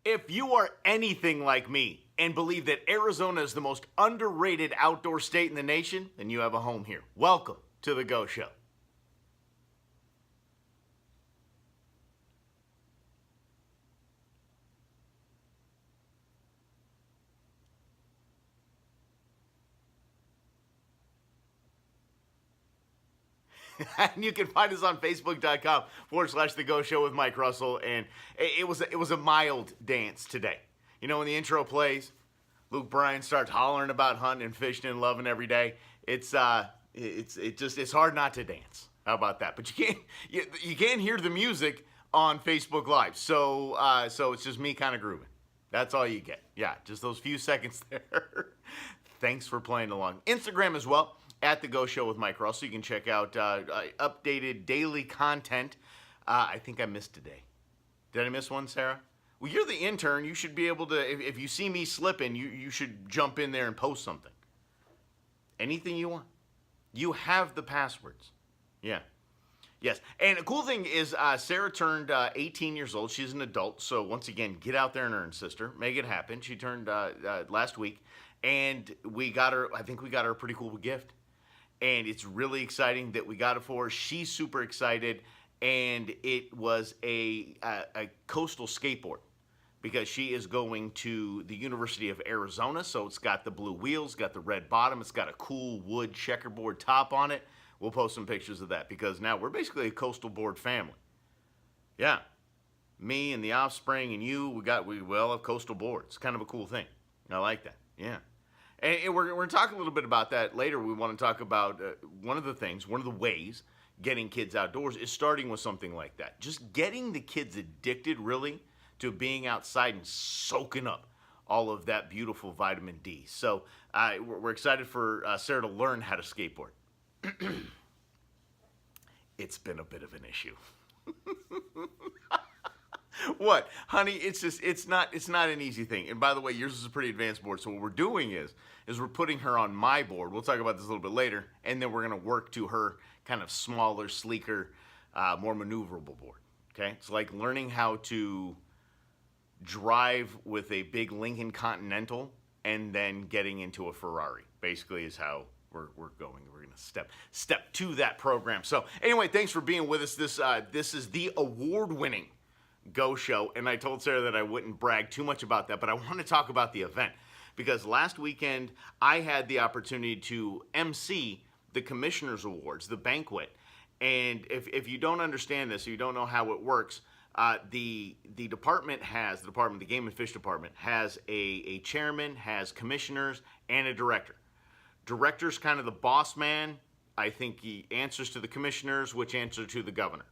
If you are anything like me and believe that Arizona is the most underrated outdoor state in the nation, then you have a home here. Welcome to the Go Show. And you can find us on Facebook.com/ The Go Show with Mike Russell. And it was a mild dance today. You know, when the intro plays, Luke Bryan starts hollering about hunting and fishing and loving every day. It's hard not to dance. How about that? But you can't hear the music on Facebook Live. So it's just me kind of grooving. That's all you get. Yeah, just those few seconds there. Thanks for playing along. Instagram as well, at The Go Show with Mike Russell. You can check out updated daily content. I think I missed today. Did I miss one, Sarah? Well, you're the intern. You should be able to, if you see me slipping, you should jump in there and post something. Anything you want. You have the passwords. Yeah. Yes. And a cool thing is Sarah turned 18 years old. She's an adult. So once again, get out there and earn, sister. Make it happen. She turned last week. And I think we got her a pretty cool gift. And it's really exciting that we got it for her. She's super excited. And it was a coastal skateboard, because she is going to the University of Arizona. So it's got the blue wheels, got the red bottom. It's got a cool wood checkerboard top on it. We'll post some pictures of that, because now we're basically a coastal board family. Yeah. Me and the offspring and you, we all have coastal boards. Kind of a cool thing. I like that. Yeah. And we're going to talk a little bit about that later. We want to talk about one of the ways getting kids outdoors is starting with something like that. Just getting the kids addicted, really, to being outside and soaking up all of that beautiful vitamin D. So we're excited for Sarah to learn how to skateboard. It's been a bit of an issue. What, honey? It's not an easy thing. And by the way, yours is a pretty advanced board. So what we're doing is we're putting her on my board. We'll talk about this a little bit later, and then we're going to work to her kind of smaller, sleeker, more maneuverable board. Okay, it's like learning how to drive with a big Lincoln Continental and then getting into a Ferrari. Basically, is how we're going. We're going to step to that program. So anyway, thanks for being with us. This is the award-winning Go Show, and I told Sarah that I wouldn't brag too much about that, but I want to talk about the event, because last weekend I had the opportunity to MC the Commissioner's Awards, the banquet. And if you don't understand this, or you don't know how it works, the Game and Fish Department has a chairman, has commissioners, and a director. Director's kind of the boss man. I think he answers to the commissioners, which answer to the governor.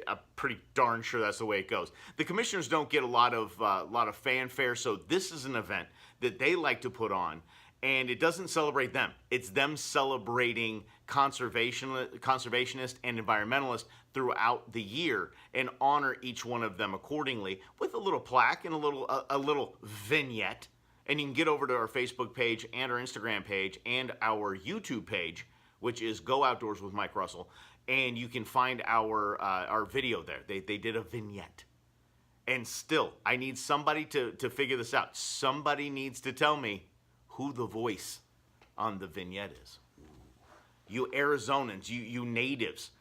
I'm pretty darn sure that's the way it goes. The commissioners don't get a lot of fanfare, so this is an event that they like to put on, and it doesn't celebrate them. It's them celebrating conservationists and environmentalists throughout the year, and honor each one of them accordingly with a little plaque and a little vignette. And you can get over to our Facebook page and our Instagram page and our YouTube page, which is Go Outdoors with Mike Russell, and you can find our video there. They did a vignette. And still, I need somebody to figure this out. Somebody needs to tell me who the voice on the vignette is. You Arizonans, you natives,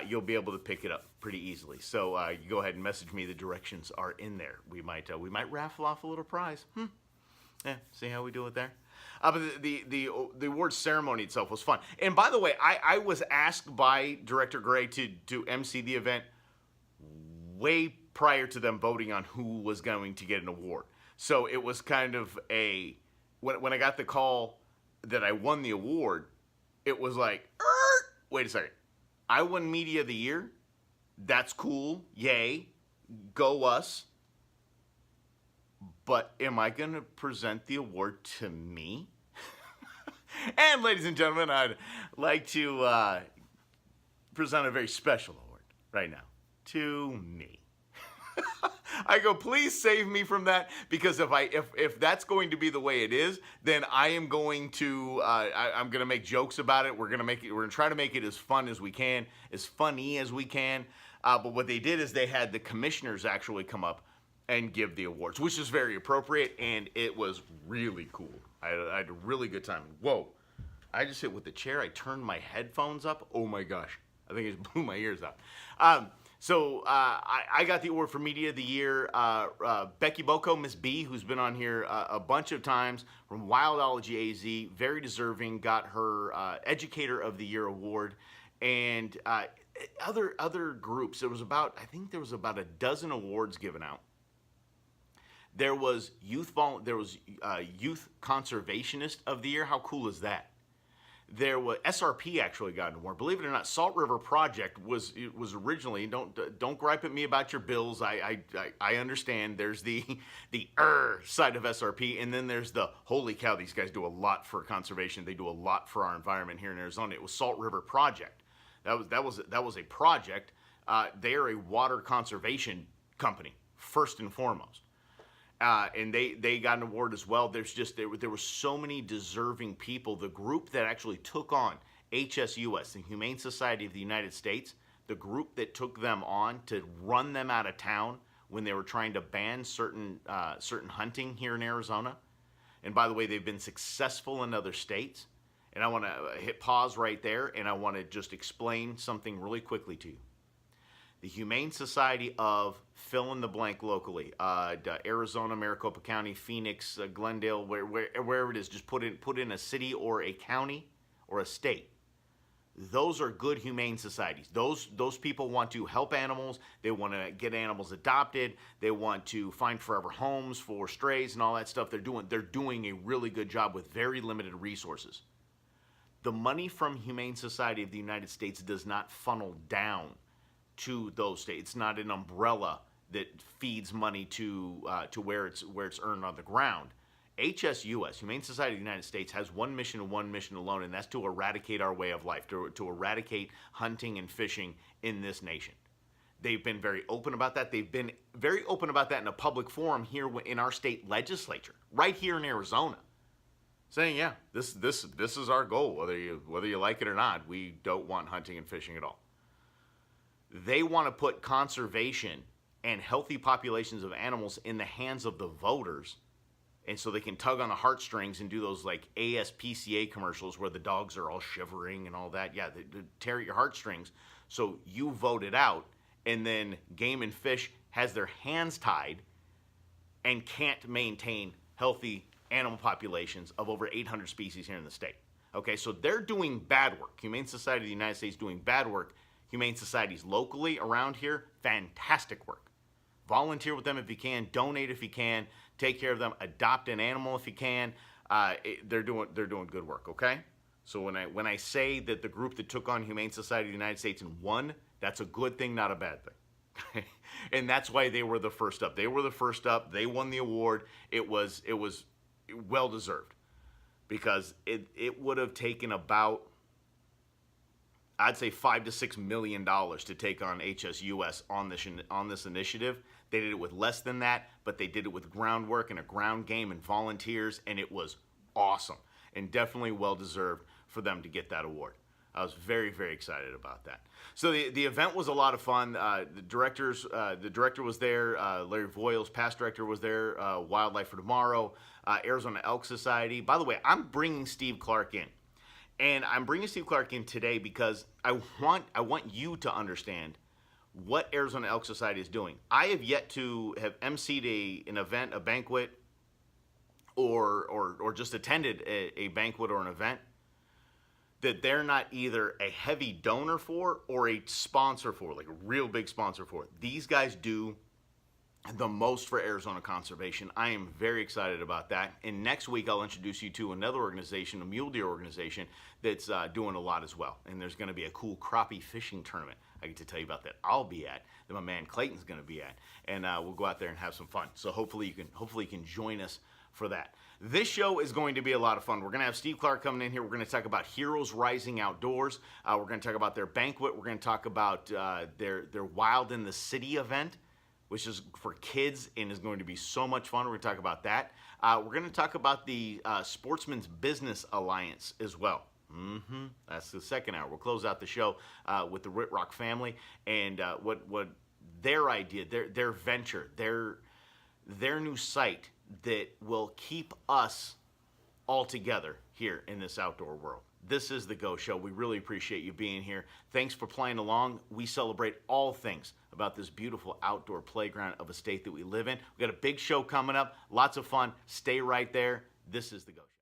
you'll be able to pick it up pretty easily. So you go ahead and message me. The directions are in there. We might raffle off a little prize. Yeah, see how we do it there? But the award ceremony itself was fun. And by the way, I was asked by Director Gray to MC the event way prior to them voting on who was going to get an award. So it was kind of when I got the call that I won the award, it was like, wait a second. I won Media of the Year? That's cool. Yay. Go us. But am I going to present the award to me? And ladies and gentlemen, I'd like to present a very special award right now to me. I go, please save me from that, because if that's going to be the way it is, then I am going to I'm going to make jokes about it. We're going to try to make it as fun as we can, as funny as we can. But what they did is they had the commissioners actually come up and give the awards, which is very appropriate, and it was really cool. I had a really good time. Whoa. I just hit with the chair. I turned my headphones up. Oh my gosh. I think it just blew my ears out. I got the award for Media of the Year. Becky Boko, Miss B, who's been on here a bunch of times from Wildology AZ, very deserving, got her Educator of the Year award. And other groups, I think there was about a dozen awards given out. There was Youth Conservationist of the Year. How cool is that? There was SRP actually got an award. Believe it or not, Salt River Project was originally. Don't gripe at me about your bills. I understand. There's the side of SRP, and then there's the holy cow. These guys do a lot for conservation. They do a lot for our environment here in Arizona. It was Salt River Project. That was a project. They are a water conservation company first and foremost. And they got an award as well. There were so many deserving people. The group that actually took on HSUS, the Humane Society of the United States, the group that took them on to run them out of town when they were trying to ban certain hunting here in Arizona. And by the way, they've been successful in other states. And I want to hit pause right there, and I want to just explain something really quickly to you. The Humane Society of fill in the blank locally, Arizona, Maricopa County, Phoenix, Glendale, wherever it is, just put in a city or a county or a state. Those are good humane societies. Those people want to help animals. They want to get animals adopted. They want to find forever homes for strays and all that stuff. They're doing a really good job with very limited resources. The money from Humane Society of the United States does not funnel down to those states. It's not an umbrella that feeds money to where it's earned on the ground. HSUS, Humane Society of the United States, has one mission and one mission alone, and that's to eradicate our way of life, to eradicate hunting and fishing in this nation. They've been very open about that. They've been very open about that in a public forum here in our state legislature, right here in Arizona, saying, yeah, this is our goal, whether you like it or not. We don't want hunting and fishing at all. They want to put conservation and healthy populations of animals in the hands of the voters, and so they can tug on the heartstrings and do those like ASPCA commercials where the dogs are all shivering and all that. Yeah, they tear at your heartstrings. So you vote it out, and then Game and Fish has their hands tied and can't maintain healthy animal populations of over 800 species here in the state. Okay, so they're doing bad work. Humane Society of the United States doing bad work. Humane societies locally around here, fantastic work. Volunteer with them if you can. Donate if you can. Take care of them. Adopt an animal if you can. They're doing good work. Okay. So when I say that the group that took on Humane Society of the United States and won, that's a good thing, not a bad thing. And that's why they were the first up. They were the first up. They won the award. It was well deserved, because it would have taken about, I'd say $5 to $6 million to take on HSUS on this initiative. They did it with less than that, but they did it with groundwork and a ground game and volunteers, and it was awesome and definitely well deserved for them to get that award. I was very, very excited about that. So the event was a lot of fun. The director was there. Larry Voiles, past director, was there. Wildlife for Tomorrow, Arizona Elk Society. By the way, I'm bringing Steve Clark in. And I'm bringing Steve Clark in today because I want you to understand what Arizona Elk Society is doing. I have yet to have emceed an event, a banquet, or just attended a banquet or an event that they're not either a heavy donor for or a sponsor for, like a real big sponsor for. These guys do the most for Arizona conservation. I am very excited about that. And next week, I'll introduce you to another organization, a mule deer organization, that's doing a lot as well. And there's going to be a cool crappie fishing tournament I get to tell you about that I'll be at, that my man Clayton's going to be at. And we'll go out there and have some fun. So hopefully you can join us for that. This show is going to be a lot of fun. We're going to have Steve Clark coming in here. We're going to talk about Heroes Rising Outdoors. We're going to talk about their banquet. We're going to talk about their Wild in the City event, which is for kids and is going to be so much fun. We're going to talk about that. We're going to talk about the Sportsman's Business Alliance as well. That's the second hour. We'll close out the show with the Ritrock family and what their idea, their venture, their new site that will keep us all together here in this outdoor world. This is The Go Show. We really appreciate you being here. Thanks for playing along. We celebrate all things about this beautiful outdoor playground of a state that we live in. We got a big show coming up. Lots of fun. Stay right there. This is The Go Show.